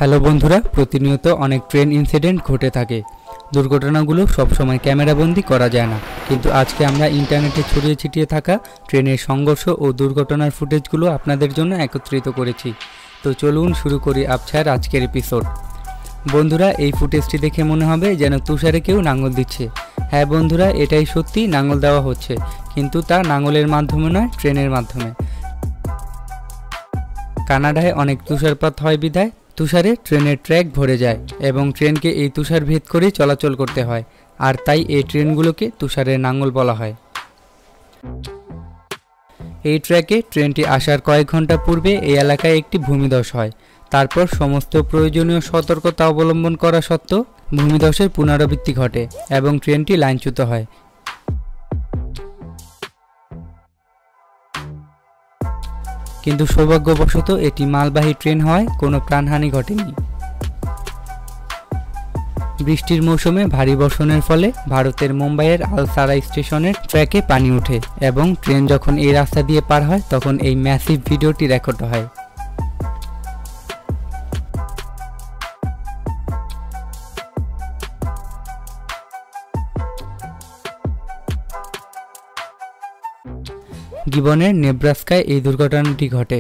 Hello বন্ধুরা, প্রতিনিয়ত অনেক ট্রেন ইনসিডেন্ট ঘটে থাকে। দুর্ঘটনাগুলো সবসময় ক্যামেরাবন্দি করা যায় না, কিন্তু আজকে আমরা ইন্টারনেটে ছড়িয়ে ছিটিয়ে থাকা ট্রেনের সংঘর্ষ ও দুর্ঘটনার ফুটেজগুলো আপনাদের জন্য একত্রিত করেছি। তো চলুন শুরু করি আবছায়ার আজকের এপিসোড। বন্ধুরা, এই ফুটেজটি দেখে মনে হবে যেন তুষারে কেউ নাঙল দিচ্ছে। হ্যাঁ বন্ধুরা, এটাই সত্যি, নাঙল দেওয়া হচ্ছে, কিন্তু তা নাঙলের মাধ্যমে নয়, ট্রেনের মাধ্যমে। কানাডায় অনেক তুষারপাত হয় বিধায় তুষারে ট্রেনের ট্র্যাক ভরে যায় এবং ট্রেনকে এই তুষার ভেদ করেই চলাচল করতে হয়, আর তাই এই ট্রেনগুলোকে তুষারের নাঙল বলা হয়। এই ট্র্যাকে ট্রেনটি আসার কয়েক ঘন্টা পূর্বে এই এলাকায় একটি ভূমিধস হয়। তারপর সমস্ত প্রয়োজনীয় সতর্কতা অবলম্বন করা সত্ত্বেও ভূমিধসের পুনরাবৃত্তি ঘটে এবং ট্রেনটি লাইনচ্যুত হয়। কিন্তু সৌভাগ্যবশত এটি মালবাহী ট্রেন হওয়ায় কোনো প্রাণহানি ঘটেনি। বৃষ্টির মৌসুমে ভারী বর্ষণের ফলে ভারতের মুম্বাইয়ের আলসারাই স্টেশনের ট্র্যাকে পানি ওঠে এবং ট্রেন যখন এই রাস্তা দিয়ে পার হয় তখন এই ম্যাসিভ ভিডিওটি রেকর্ড হয়। গিবনের নেব্রাস্কায় এই দুর্ঘটনাটি ঘটে,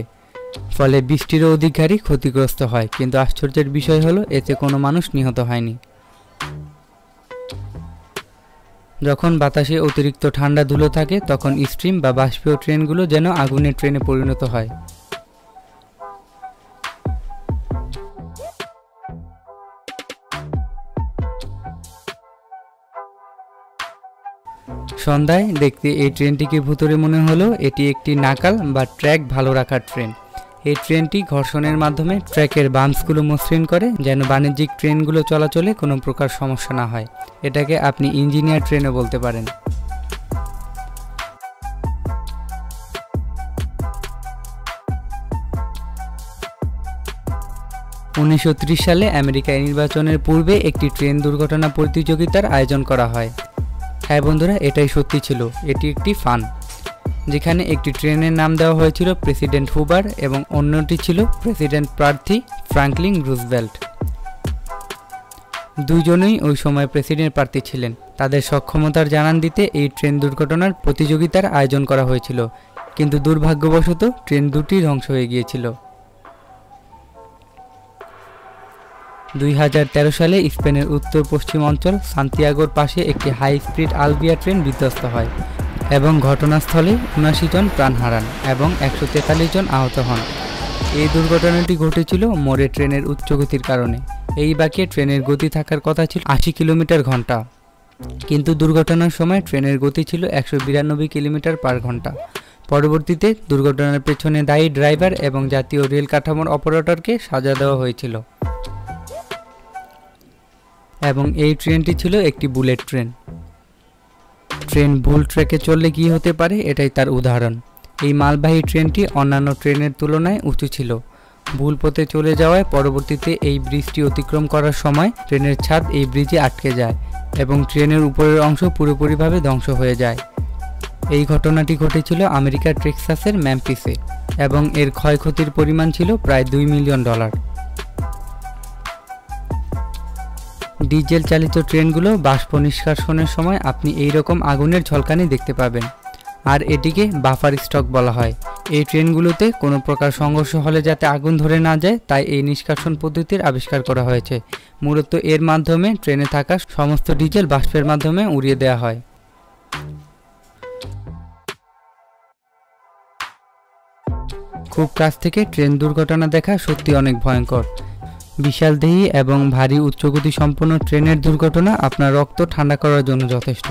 ফলে 20টিরও অধিক গাড়ি ক্ষতিগ্রস্ত হয়, কিন্তু আশ্চর্যের বিষয় হলো এতে কোনো মানুষ নিহত হয়নি। যখন বাতাসে অতিরিক্ত ঠান্ডা ধুলো থাকে তখন স্টিম বা বাষ্পীয় ট্রেনগুলো যেন আগুনের ট্রেনে পরিণত হয়। সন্ধ্যায় দেখতে এই ট্রেনটিকে ভুতুড়ে মনে হলো এটি একটি নাকাল বা ট্র্যাক ভালো রাখার ট্রেন। এই ট্রেনটি ঘর্ষণের মাধ্যমে ট্র্যাকের বাম্পসগুলো মসৃণ করে যেন বাণিজ্যিক ট্রেনগুলো চলাচলে কোনো প্রকার সমস্যা না হয়। এটাকে আপনি ইঞ্জিনিয়ার ট্রেনও বলতে পারেন। উনিশশো সালে আমেরিকায় নির্বাচনের পূর্বে একটি ট্রেন দুর্ঘটনা প্রতিযোগিতার আয়োজন করা হয়। হ্যাঁ বন্ধুরা, এটাই সত্যি ছিল, এটি একটি ফান, যেখানে একটি ট্রেনের নাম দেওয়া হয়েছিল প্রেসিডেন্ট হুভার এবং অন্যটি ছিল প্রেসিডেন্ট প্রার্থী ফ্রাঙ্কলিন রুজভেল্ট। দুইজনেই ওই সময় প্রেসিডেন্ট প্রার্থী ছিলেন। তাদের সক্ষমতার জানান দিতে এই ট্রেন দুর্ঘটনার প্রতিযোগিতার আয়োজন করা হয়েছিল, কিন্তু দুর্ভাগ্যবশত ট্রেন দুটি ধ্বংস হয়ে গিয়েছিল। 2013 সালে স্পেনের উত্তর পশ্চিম অঞ্চল সান্তিয়াগোর পাশে একটি হাই স্পিড আলভিয়া ট্রেন বিধ্বস্ত হয় এবং ঘটনাস্থলে 79 জন প্রাণ হারান এবং 143 জন আহত হন। এই দুর্ঘটনাটি ঘটেছিল মোড়ে ট্রেনের উচ্চ গতির কারণে। এই বাঁকে ট্রেনের গতি থাকার কথা ছিল 80 কিলোমিটার ঘন্টা, কিন্তু দুর্ঘটনার সময় ট্রেনের গতি ছিল 192 কিলোমিটার পার ঘন্টা। পরবর্তীতে দুর্ঘটনার পেছনে দায়ী ড্রাইভার এবং জাতীয় রেল কাঠামোর অপারেটরকে সাজা দেওয়া হয়েছিল এবং এই ট্রেনটি ছিল একটি বুলেট ট্রেন। ট্রেন ভুল ট্র্যাকে চললে কী হতে পারে এটাই তার উদাহরণ। এই মালবাহী ট্রেনটি অন্যান্য ট্রেনের তুলনায় উঁচু ছিল। ভুল পথে চলে যাওয়ায় পরবর্তীতে এই ব্রিজটি অতিক্রম করার সময় ট্রেনের ছাদ এই ব্রিজে আটকে যায় এবং ট্রেনের উপরের অংশ পুরোপুরিভাবে ধ্বংস হয়ে যায়। এই ঘটনাটি ঘটেছিল আমেরিকার টেক্সাসের মেমফিসে এবং এর ক্ষয়ক্ষতির পরিমাণ ছিল প্রায় $2 মিলিয়ন। ডিজেল চালিত ট্রেনগুলো বাষ্প নিষ্কাশনের সময় আপনি এই রকম আগুনের ঝলকানি দেখতে পাবেন, আর এটিকে বাফার স্টক বলা হয়। এই ট্রেনগুলোতে কোনো প্রকার সংঘর্ষ হলে যাতে আগুন ধরে না যায় তাই এই নিষ্কাশন পদ্ধতির আবিষ্কার করা হয়েছে। মূলত এর মাধ্যমে ট্রেনে থাকা সমস্ত ডিজেল বাষ্পের মাধ্যমে উড়িয়ে দেওয়া হয়। খুব কাছ থেকে ট্রেন দুর্ঘটনা দেখা সত্যি অনেক ভয়ঙ্কর। বিশালদেহী এবং ভারী উচ্চগতি সম্পন্ন ট্রেনের দুর্ঘটনা আপনার রক্ত ঠান্ডা করার জন্য যথেষ্ট।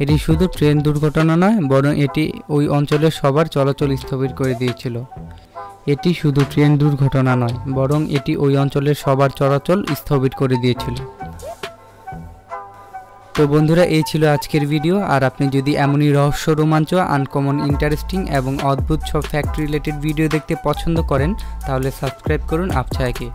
এটি শুধু ট্রেন দুর্ঘটনা নয়, বরং এটি ওই অঞ্চলের সবার চলাচল স্থবির করে দিয়েছিল। এটি শুধু ট্রেন দুর্ঘটনা নয়, বরং এটি ওই অঞ্চলের সবার চলাচল স্থবির করে দিয়েছিল। তো বন্ধুরা, এই ছিল আজকের ভিডিও। আর আপনি যদি এমনই রহস্য, রোমাঞ্চ, আনকমন, ইন্টারেস্টিং এবং অদ্ভুত সব ফ্যাক্ট রিলেটেড ভিডিও দেখতে পছন্দ করেন তাহলে সাবস্ক্রাইব করুন আবছায়াকে।